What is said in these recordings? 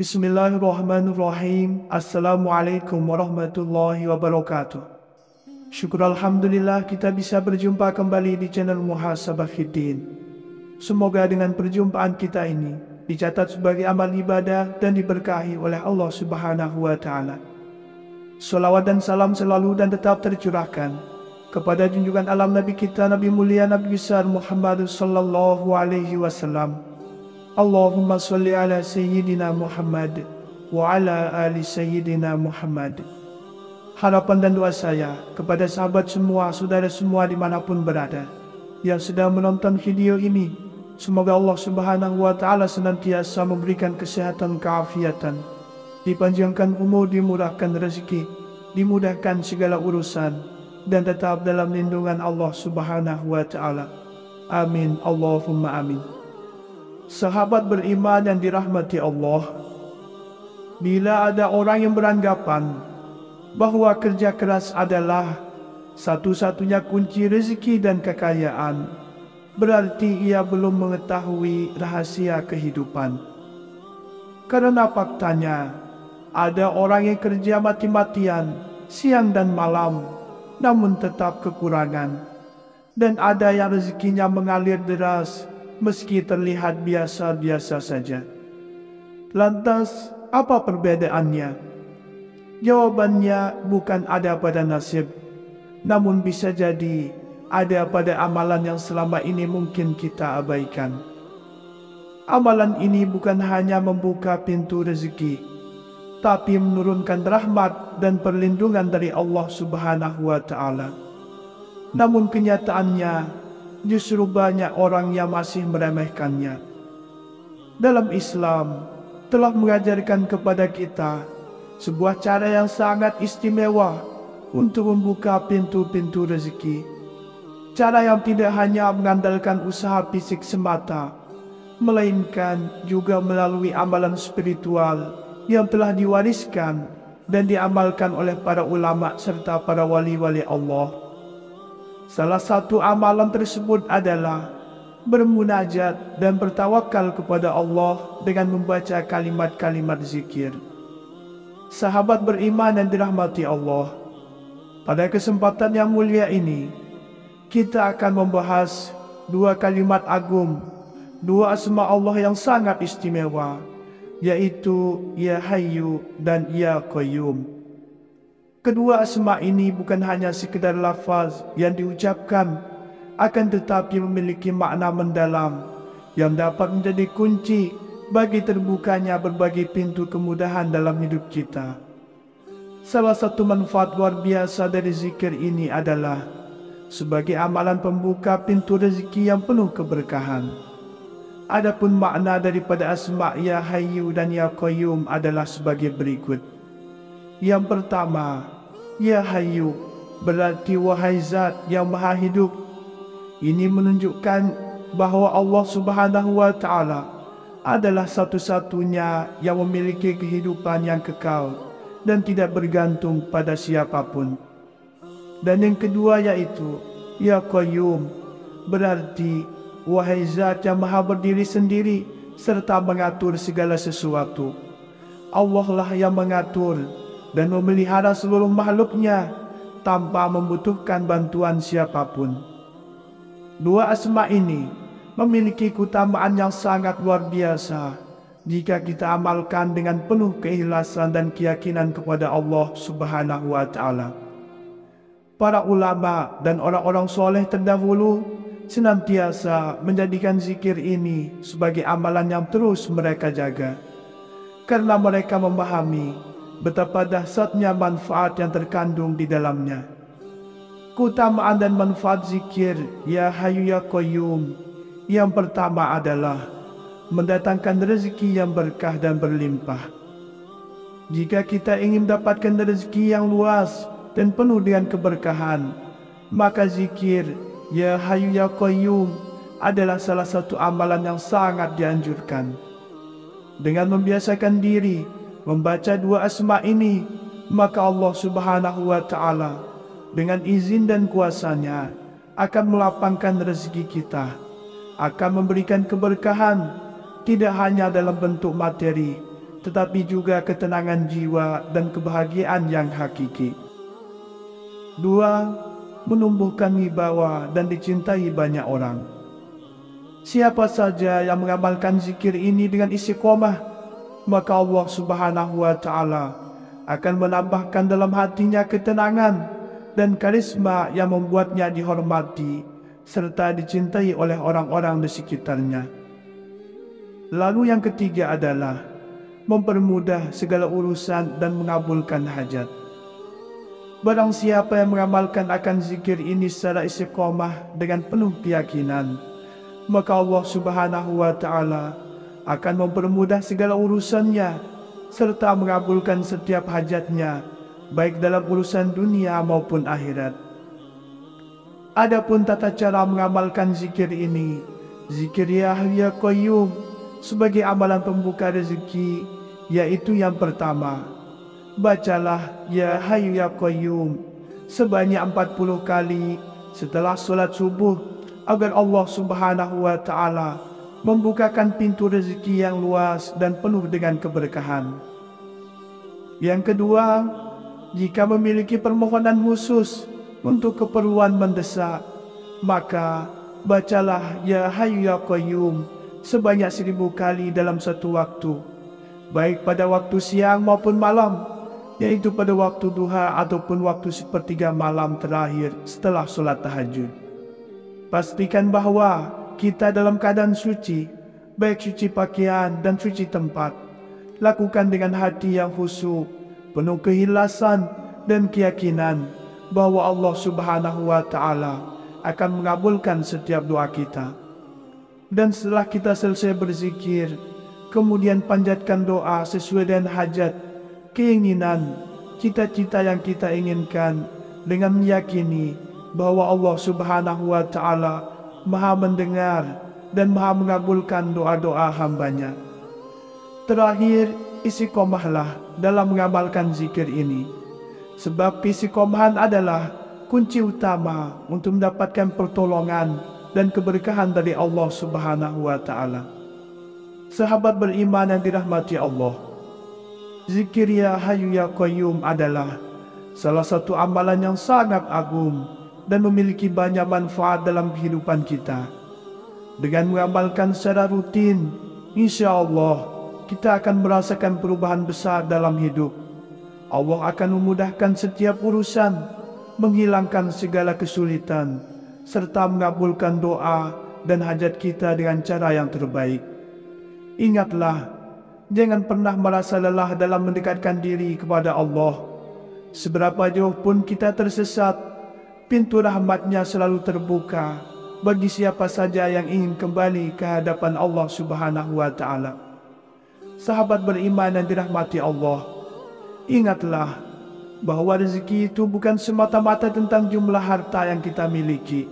Bismillahirrahmanirrahim. Assalamualaikum warahmatullahi wabarakatuh. Syukur Alhamdulillah kita bisa berjumpa kembali di channel Muhasabah Fiddin. Semoga dengan perjumpaan kita ini dicatat sebagai amal ibadah dan diberkahi oleh Allah Subhanahu wa Ta'ala. Salawat dan salam selalu dan tetap tercurahkan kepada junjungan alam Nabi kita, Nabi mulia, Nabi besar Muhammad sallallahu alaihi wasallam. Allahumma salli ala Sayyidina Muhammad wa ala ali Sayyidina Muhammad. Harapan dan doa saya kepada sahabat semua, saudara semua dimanapun berada yang sedang menonton video ini, semoga Allah Subhanahu wa Ta'ala senantiasa memberikan kesehatan, keafiatan, dipanjangkan umur, dimurahkan rezeki, dimudahkan segala urusan, dan tetap dalam lindungan Allah Subhanahu wa Ta'ala. Amin, Allahumma amin. Sahabat beriman yang dirahmati Allah, bila ada orang yang beranggapan bahwa kerja keras adalah satu-satunya kunci rezeki dan kekayaan, berarti ia belum mengetahui rahasia kehidupan. Karena faktanya, ada orang yang kerja mati-matian siang dan malam, namun tetap kekurangan. Dan ada yang rezekinya mengalir deras, meski terlihat biasa-biasa saja. Lantas, apa perbedaannya? Jawabannya bukan ada pada nasib, namun bisa jadi ada pada amalan yang selama ini mungkin kita abaikan. Amalan ini bukan hanya membuka pintu rezeki, tapi menurunkan rahmat dan perlindungan dari Allah Subhanahu wa Ta'ala. Namun kenyataannya, justru banyak orang yang masih meremehkannya. Dalam Islam telah mengajarkan kepada kita sebuah cara yang sangat istimewa untuk membuka pintu-pintu rezeki. Cara yang tidak hanya mengandalkan usaha fisik semata, melainkan juga melalui amalan spiritual yang telah diwariskan dan diamalkan oleh para ulama serta para wali-wali Allah. Salah satu amalan tersebut adalah bermunajat dan bertawakal kepada Allah dengan membaca kalimat-kalimat zikir. Sahabat beriman yang dirahmati Allah, pada kesempatan yang mulia ini, kita akan membahas dua kalimat agung, dua asma Allah yang sangat istimewa, yaitu Ya Hayyu dan Ya Qayyum. Kedua asma ini bukan hanya sekedar lafaz yang diucapkan, akan tetapi memiliki makna mendalam yang dapat menjadi kunci bagi terbukanya berbagai pintu kemudahan dalam hidup kita. Salah satu manfaat luar biasa dari zikir ini adalah sebagai amalan pembuka pintu rezeki yang penuh keberkahan. Adapun makna daripada asma Ya Hayyu dan Ya Qayyum adalah sebagai berikut. Yang pertama, Ya Hayyu berarti wahai zat yang maha hidup. Ini menunjukkan bahwa Allah Subhanahu wa Ta'ala adalah satu-satunya yang memiliki kehidupan yang kekal dan tidak bergantung pada siapapun. Dan yang kedua yaitu Ya Qayyum berarti wahai zat yang maha berdiri sendiri serta mengatur segala sesuatu. Allah lah yang mengatur dan memelihara seluruh makhluknya tanpa membutuhkan bantuan siapapun. Dua asma ini memiliki keutamaan yang sangat luar biasa jika kita amalkan dengan penuh keikhlasan dan keyakinan kepada Allah Subhanahu wa Ta'ala. Para ulama dan orang-orang soleh terdahulu senantiasa menjadikan zikir ini sebagai amalan yang terus mereka jaga, karena mereka memahami betapa dahsyatnya manfaat yang terkandung di dalamnya. Keutamaan dan manfaat zikir Ya Hayyu Ya Qayyum yang pertama adalah mendatangkan rezeki yang berkah dan berlimpah. Jika kita ingin mendapatkan rezeki yang luas dan penuh dengan keberkahan, maka zikir Ya Hayyu Ya Qayyum adalah salah satu amalan yang sangat dianjurkan. Dengan membiasakan diri membaca dua asma ini, maka Allah Subhanahu wa Ta'ala dengan izin dan kuasanya akan melapangkan rezeki kita, akan memberikan keberkahan tidak hanya dalam bentuk materi, tetapi juga ketenangan jiwa dan kebahagiaan yang hakiki. 2. Menumbuhkan wibawa dan dicintai banyak orang. Siapa saja yang mengamalkan zikir ini dengan istiqomah, maka Allah Subhanahu wa Ta'ala akan menambahkan dalam hatinya ketenangan dan karisma yang membuatnya dihormati serta dicintai oleh orang-orang di sekitarnya. Lalu yang ketiga adalah mempermudah segala urusan dan mengabulkan hajat. Barang siapa yang mengamalkan akan zikir ini secara istiqomah dengan penuh keyakinan, maka Allah Subhanahu wa Ta'ala akan mempermudah segala urusannya serta mengabulkan setiap hajatnya, baik dalam urusan dunia maupun akhirat. Adapun tata cara mengamalkan zikir ini, zikir Ya Hayyu Ya Qayyum sebagai amalan pembuka rezeki, yaitu yang pertama, bacalah Ya Hayyu Ya Qayyum sebanyak 40 kali setelah solat subuh, agar Allah Subhanahu wa Ta'ala membukakan pintu rezeki yang luas dan penuh dengan keberkahan. Yang kedua, jika memiliki permohonan khusus untuk keperluan mendesak, maka bacalah Ya Hayyu Ya Qayyum sebanyak 1000 kali dalam satu waktu, baik pada waktu siang maupun malam, yaitu pada waktu duha ataupun waktu sepertiga malam terakhir setelah solat tahajud. Pastikan bahwa kita dalam keadaan suci, baik suci pakaian dan suci tempat. Lakukan dengan hati yang khusyuk, penuh keikhlasan dan keyakinan bahwa Allah Subhanahu wa Ta'ala akan mengabulkan setiap doa kita. Dan setelah kita selesai berzikir, kemudian panjatkan doa sesuai dengan hajat, keinginan, cita-cita yang kita inginkan, dengan meyakini bahwa Allah Subhanahu wa Ta'ala Maha mendengar dan Maha mengabulkan doa-doa hambanya. Terakhir, istiqomahlah dalam mengamalkan zikir ini, sebab istiqomahan adalah kunci utama untuk mendapatkan pertolongan dan keberkahan dari Allah Subhanahu wa Ta'ala. Sahabat beriman yang dirahmati Allah, zikir Ya Hayyu Ya Qayyum adalah salah satu amalan yang sangat agung dan memiliki banyak manfaat dalam kehidupan kita. Dengan mengamalkan secara rutin, insya Allah kita akan merasakan perubahan besar dalam hidup. Allah akan memudahkan setiap urusan, menghilangkan segala kesulitan, serta mengabulkan doa dan hajat kita dengan cara yang terbaik. Ingatlah, jangan pernah merasa lelah dalam mendekatkan diri kepada Allah. Seberapa jauh pun kita tersesat, pintu rahmatnya selalu terbuka bagi siapa saja yang ingin kembali ke hadapan Allah Subhanahu wa Ta'ala. Sahabat beriman yang dirahmati Allah, ingatlah bahwa rezeki itu bukan semata-mata tentang jumlah harta yang kita miliki.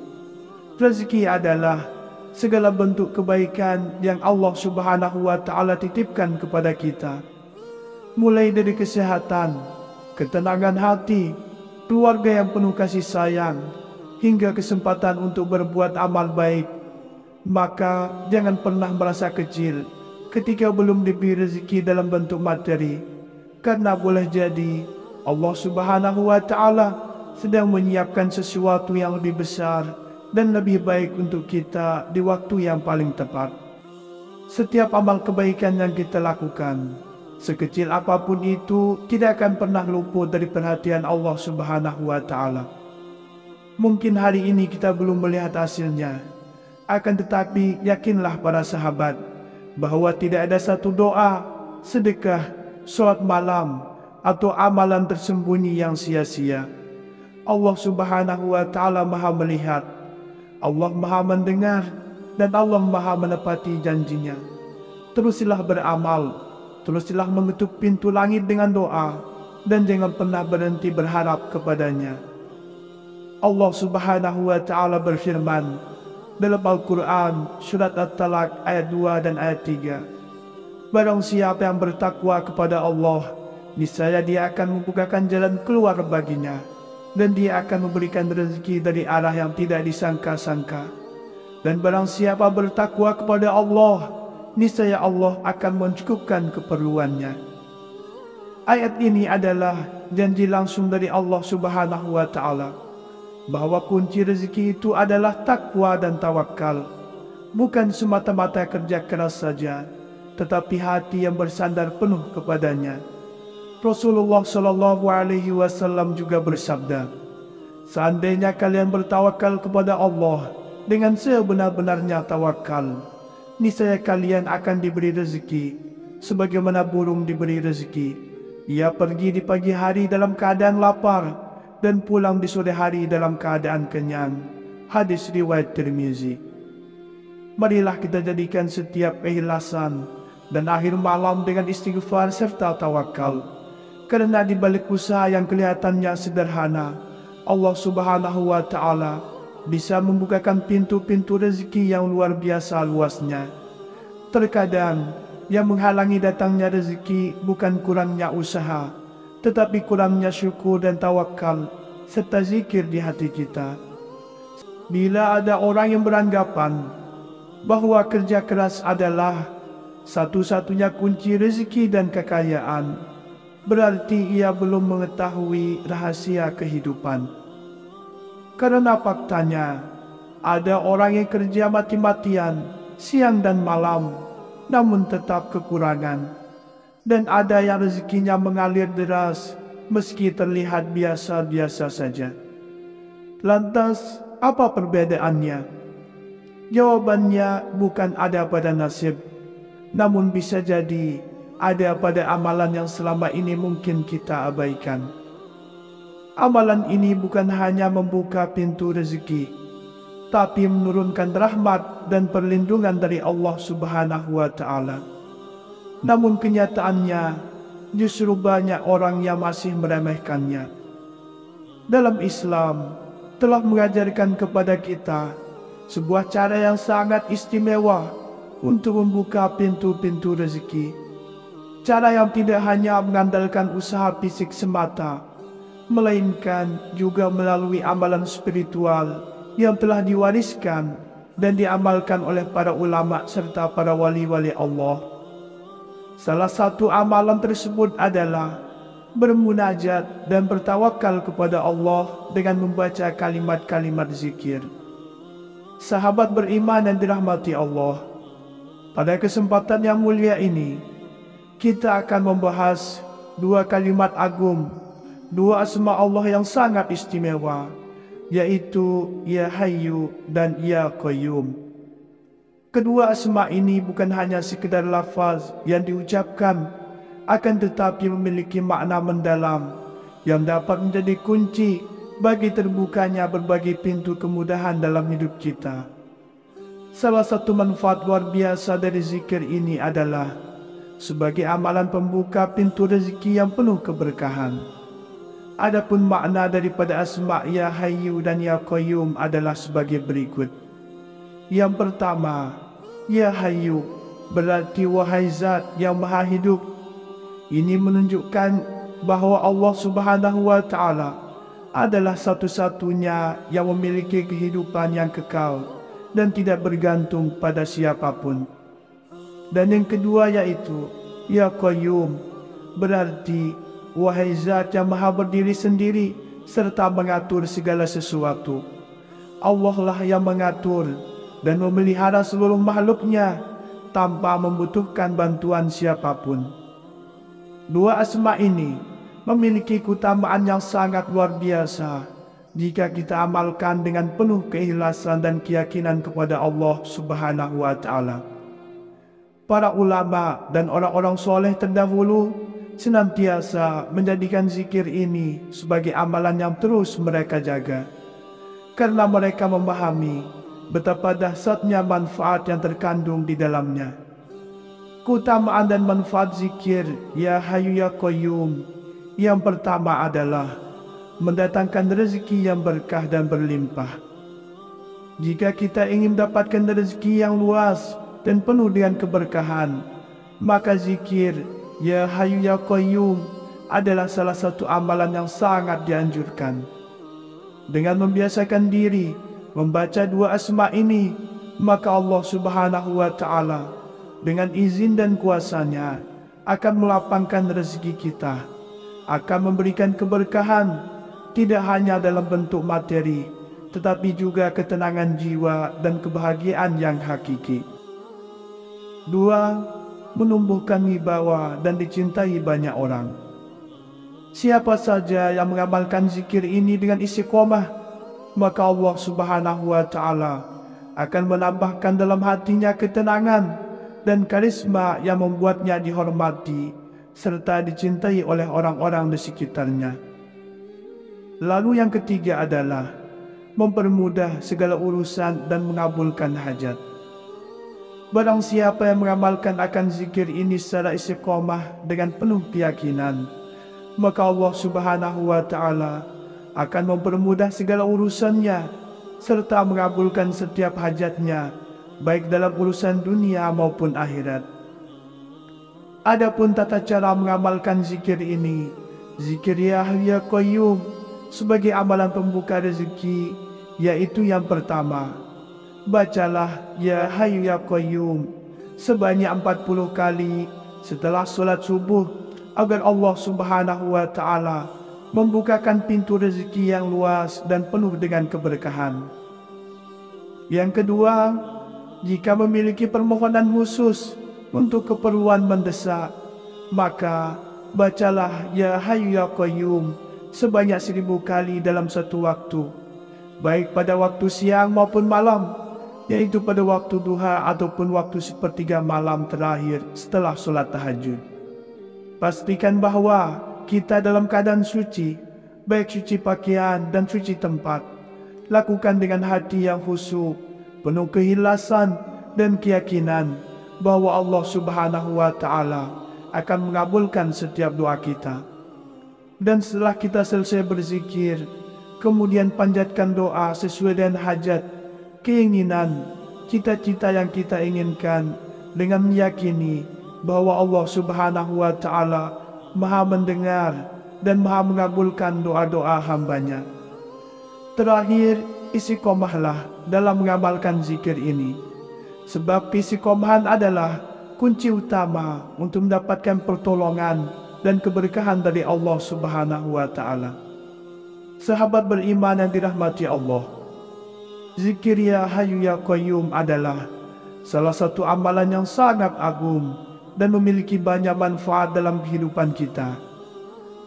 Rezeki adalah segala bentuk kebaikan yang Allah Subhanahu wa Ta'ala titipkan kepada kita, mulai dari kesehatan, ketenangan hati, keluarga yang penuh kasih sayang, hingga kesempatan untuk berbuat amal baik. Maka jangan pernah merasa kecil ketika belum diberi rezeki dalam bentuk materi, karena boleh jadi Allah Subhanahu wa Ta'ala sedang menyiapkan sesuatu yang lebih besar dan lebih baik untuk kita di waktu yang paling tepat. Setiap amal kebaikan yang kita lakukan, sekecil apapun itu, tidak akan pernah luput dari perhatian Allah Subhanahu wa Ta'ala. Mungkin hari ini kita belum melihat hasilnya, akan tetapi yakinlah para sahabat bahwa tidak ada satu doa, sedekah, sholat malam, atau amalan tersembunyi yang sia-sia. Allah Subhanahu wa Ta'ala Maha melihat, Allah Maha mendengar, dan Allah Maha menepati janjinya. Teruslah beramal, teruslah mengetuk pintu langit dengan doa, dan jangan pernah berhenti berharap kepadanya. Allah Subhanahu wa Ta'ala berfirman dalam Al-Quran surat At-Talaq ayat 2 dan ayat 3. Barang siapa yang bertakwa kepada Allah, niscaya Dia akan membukakan jalan keluar baginya, dan Dia akan memberikan rezeki dari arah yang tidak disangka-sangka. Dan barang siapa bertakwa kepada Allah, niscaya Allah akan mencukupkan keperluannya. Ayat ini adalah janji langsung dari Allah Subhanahu wa Ta'ala bahwa kunci rezeki itu adalah takwa dan tawakal, bukan semata-mata kerja keras saja, tetapi hati yang bersandar penuh kepadanya. Rasulullah Shallallahu Alaihi Wasallam juga bersabda, seandainya kalian bertawakal kepada Allah dengan sebenar-benarnya tawakal, niscaya kalian akan diberi rezeki, sebagaimana burung diberi rezeki. Ia pergi di pagi hari dalam keadaan lapar dan pulang di sore hari dalam keadaan kenyang. Hadis riwayat Tirmizi. Marilah kita jadikan setiap keikhlasan dan akhir malam dengan istighfar serta tawakal. Karena di balik usaha yang kelihatannya sederhana, Allah Subhanahu wa Ta'ala bisa membukakan pintu-pintu rezeki yang luar biasa luasnya. Terkadang yang menghalangi datangnya rezeki bukan kurangnya usaha, tetapi kurangnya syukur dan tawakal serta zikir di hati kita. Bila ada orang yang beranggapan bahwa kerja keras adalah satu-satunya kunci rezeki dan kekayaan, berarti ia belum mengetahui rahasia kehidupan. Karena faktanya, ada orang yang kerja mati-matian siang dan malam, namun tetap kekurangan. Dan ada yang rezekinya mengalir deras, meski terlihat biasa-biasa saja. Lantas, apa perbedaannya? Jawabannya bukan ada pada nasib, namun bisa jadi ada pada amalan yang selama ini mungkin kita abaikan. Amalan ini bukan hanya membuka pintu rezeki, tapi menurunkan rahmat dan perlindungan dari Allah Subhanahu wa Ta'ala. Namun kenyataannya, justru banyak orang yang masih meremehkannya. Dalam Islam, telah mengajarkan kepada kita sebuah cara yang sangat istimewa untuk membuka pintu-pintu rezeki. Cara yang tidak hanya mengandalkan usaha fisik semata, melainkan juga melalui amalan spiritual yang telah diwariskan dan diamalkan oleh para ulama serta para wali-wali Allah. Salah satu amalan tersebut adalah bermunajat dan bertawakal kepada Allah dengan membaca kalimat-kalimat zikir. Sahabat beriman yang dirahmati Allah, pada kesempatan yang mulia ini, kita akan membahas dua kalimat agung, dua asma Allah yang sangat istimewa, yaitu Ya Hayyu dan Ya Qayyum. Kedua asma ini bukan hanya sekedar lafaz yang diucapkan, akan tetapi memiliki makna mendalam yang dapat menjadi kunci bagi terbukanya berbagai pintu kemudahan dalam hidup kita. Salah satu manfaat luar biasa dari zikir ini adalah sebagai amalan pembuka pintu rezeki yang penuh keberkahan. Adapun makna daripada asma Ya Hayyu dan Ya Qayyum adalah sebagai berikut. Yang pertama, Ya Hayyu berarti wahai zat yang maha hidup. Ini menunjukkan bahwa Allah Subhanahu wa Ta'ala adalah satu-satunya yang memiliki kehidupan yang kekal dan tidak bergantung pada siapapun. Dan yang kedua yaitu Ya Qayyum berarti wahai zat yang maha berdiri sendiri serta mengatur segala sesuatu. Allah lah yang mengatur dan memelihara seluruh makhluknya tanpa membutuhkan bantuan siapapun. Dua asma ini memiliki keutamaan yang sangat luar biasa jika kita amalkan dengan penuh keikhlasan dan keyakinan kepada Allah Subhanahu wa Ta'ala. Para ulama dan orang-orang soleh terdahulu senantiasa menjadikan zikir ini sebagai amalan yang terus mereka jaga, karena mereka memahami betapa dahsyatnya manfaat yang terkandung di dalamnya. Keutamaan dan manfaat zikir Ya Hayyu Ya Qayyum yang pertama adalah mendatangkan rezeki yang berkah dan berlimpah. Jika kita ingin mendapatkan rezeki yang luas dan penuh dengan keberkahan, maka zikir Ya Hayyu Ya Qayyum adalah salah satu amalan yang sangat dianjurkan. Dengan membiasakan diri membaca dua asma ini, maka Allah Subhanahu wa Ta'ala dengan izin dan kuasa-Nya akan melapangkan rezeki kita, akan memberikan keberkahan tidak hanya dalam bentuk materi, tetapi juga ketenangan jiwa dan kebahagiaan yang hakiki. 2. Menumbuhkan wibawa dan dicintai banyak orang. Siapa saja yang mengamalkan zikir ini dengan istiqomah, maka Allah Subhanahu wa Ta'ala akan menambahkan dalam hatinya ketenangan dan karisma yang membuatnya dihormati serta dicintai oleh orang-orang di sekitarnya. Lalu yang ketiga adalah mempermudah segala urusan dan mengabulkan hajat. Barang siapa yang mengamalkan akan zikir ini secara istiqomah dengan penuh keyakinan, maka Allah Subhanahu wa Ta'ala akan mempermudah segala urusannya serta mengabulkan setiap hajatnya, baik dalam urusan dunia maupun akhirat. Adapun tata cara mengamalkan zikir ini, zikir Ya Hayyu Ya Qayyum sebagai amalan pembuka rezeki, yaitu yang pertama, bacalah Ya Hayyu Ya Qayyum sebanyak 40 kali setelah solat subuh, agar Allah Subhanahu wa Ta'ala membukakan pintu rezeki yang luas dan penuh dengan keberkahan. Yang kedua, jika memiliki permohonan khusus untuk keperluan mendesak, maka bacalah Ya Hayyu Ya Qayyum sebanyak 1000 kali dalam satu waktu, baik pada waktu siang maupun malam, yaitu pada waktu duha ataupun waktu sepertiga malam terakhir setelah solat tahajud. Pastikan bahwa kita dalam keadaan suci, baik suci pakaian dan suci tempat. Lakukan dengan hati yang khusyuk, penuh keikhlasan dan keyakinan bahwa Allah Subhanahu wa Ta'ala akan mengabulkan setiap doa kita. Dan setelah kita selesai berzikir, kemudian panjatkan doa sesuai dengan hajat, keinginan, cita-cita yang kita inginkan, dengan meyakini bahwa Allah Subhanahu wa Ta'ala Maha mendengar dan Maha mengabulkan doa-doa hambanya. Terakhir, istiqomahlah dalam mengamalkan zikir ini, sebab istiqomahan adalah kunci utama untuk mendapatkan pertolongan dan keberkahan dari Allah Subhanahu wa Ta'ala. Sahabat beriman yang dirahmati Allah, zikir Ya Hayyu Ya Qayyum adalah salah satu amalan yang sangat agung dan memiliki banyak manfaat dalam kehidupan kita.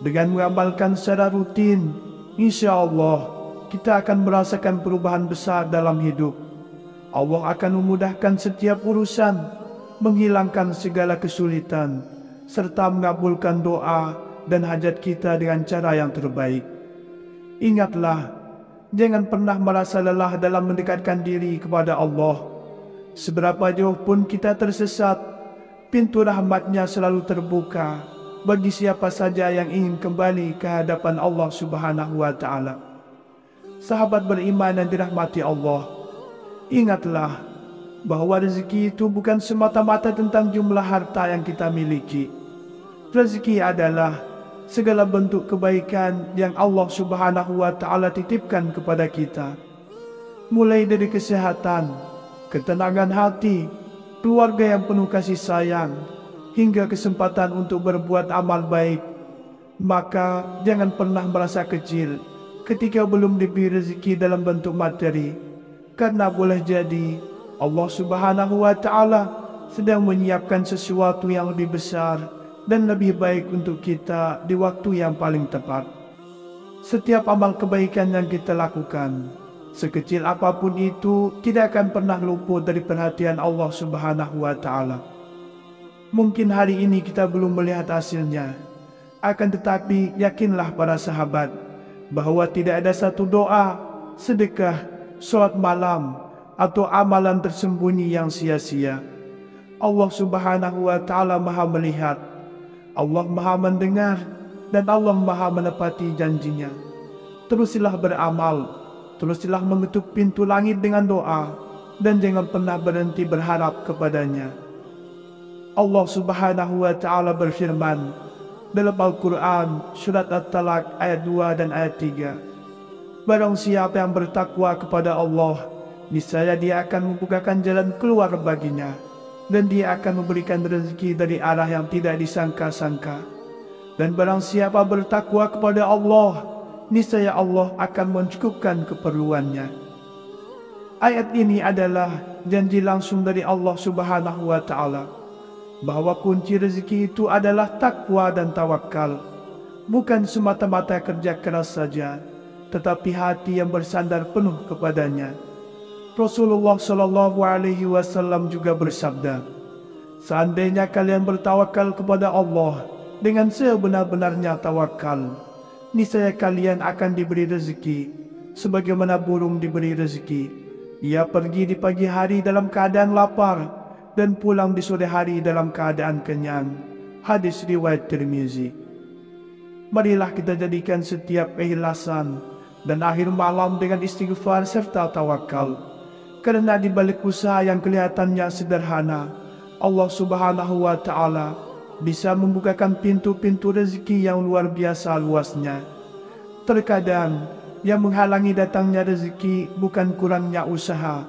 Dengan mengamalkan secara rutin, insya Allah kita akan merasakan perubahan besar dalam hidup. Allah akan memudahkan setiap urusan, menghilangkan segala kesulitan, serta mengabulkan doa dan hajat kita dengan cara yang terbaik. Ingatlah, jangan pernah merasa lelah dalam mendekatkan diri kepada Allah. Seberapa jauh pun kita tersesat, pintu rahmat-Nya selalu terbuka bagi siapa saja yang ingin kembali ke hadapan Allah Subhanahu wa Ta'ala. Sahabat beriman yang dirahmati Allah, ingatlah bahwa rezeki itu bukan semata-mata tentang jumlah harta yang kita miliki. Rezeki adalah segala bentuk kebaikan yang Allah Subhanahu wa Ta'ala titipkan kepada kita, mulai dari kesehatan, ketenangan hati, keluarga yang penuh kasih sayang, hingga kesempatan untuk berbuat amal baik. Maka jangan pernah merasa kecil ketika belum diberi rezeki dalam bentuk materi, karena boleh jadi Allah Subhanahu wa Ta'ala sedang menyiapkan sesuatu yang lebih besar dan lebih baik untuk kita di waktu yang paling tepat. Setiap amal kebaikan yang kita lakukan, sekecil apapun itu, tidak akan pernah luput dari perhatian Allah Subhanahu wa Ta'ala. Mungkin hari ini kita belum melihat hasilnya, akan tetapi yakinlah para sahabat bahwa tidak ada satu doa, sedekah, sholat malam, atau amalan tersembunyi yang sia-sia. Allah Subhanahu wa Ta'ala Maha melihat, Allah Maha mendengar, dan Allah Maha menepati janjinya. Teruslah beramal, teruslah mengetuk pintu langit dengan doa, dan jangan pernah berhenti berharap kepadanya. Allah Subhanahu wa Ta'ala berfirman dalam Al-Quran surat At-Talaq ayat 2 dan ayat 3, barang siapa yang bertakwa kepada Allah, niscaya Dia akan membukakan jalan keluar baginya dan Dia akan memberikan rezeki dari arah yang tidak disangka-sangka. Dan barang siapa bertakwa kepada Allah, niscaya Allah akan mencukupkan keperluannya. Ayat ini adalah janji langsung dari Allah Subhanahu wa Ta'ala bahwa kunci rezeki itu adalah takwa dan tawakal, bukan semata-mata kerja keras saja, tetapi hati yang bersandar penuh kepadanya. Rasulullah Shallallahu Alaihi Wasallam juga bersabda, seandainya kalian bertawakal kepada Allah dengan sebenar-benarnya tawakal, niscaya kalian akan diberi rezeki, sebagaimana burung diberi rezeki. Ia pergi di pagi hari dalam keadaan lapar dan pulang di sore hari dalam keadaan kenyang. Hadis riwayat Tirmizi. Marilah kita jadikan setiap keikhlasan dan akhir malam dengan istighfar serta tawakal. Karena di balik usaha yang kelihatannya sederhana, Allah Subhanahu wa Ta'ala bisa membukakan pintu-pintu rezeki yang luar biasa luasnya. Terkadang yang menghalangi datangnya rezeki bukan kurangnya usaha,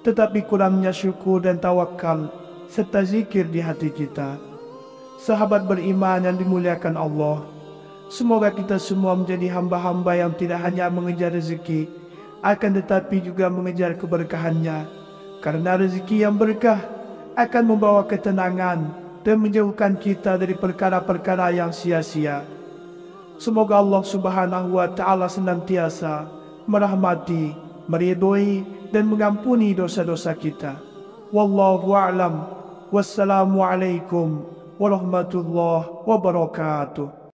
tetapi kurangnya syukur dan tawakal serta zikir di hati kita. Sahabat beriman yang dimuliakan Allah, semoga kita semua menjadi hamba-hamba yang tidak hanya mengejar rezeki, akan tetapi juga mengejar keberkahannya. Karena rezeki yang berkah akan membawa ketenangan dan menjauhkan kita dari perkara-perkara yang sia-sia. Semoga Allah Subhanahu wa Ta'ala senantiasa merahmati, meridhoi dan mengampuni dosa-dosa kita. Wallahu a'lam. Wassalamualaikum warahmatullahi wabarakatuh.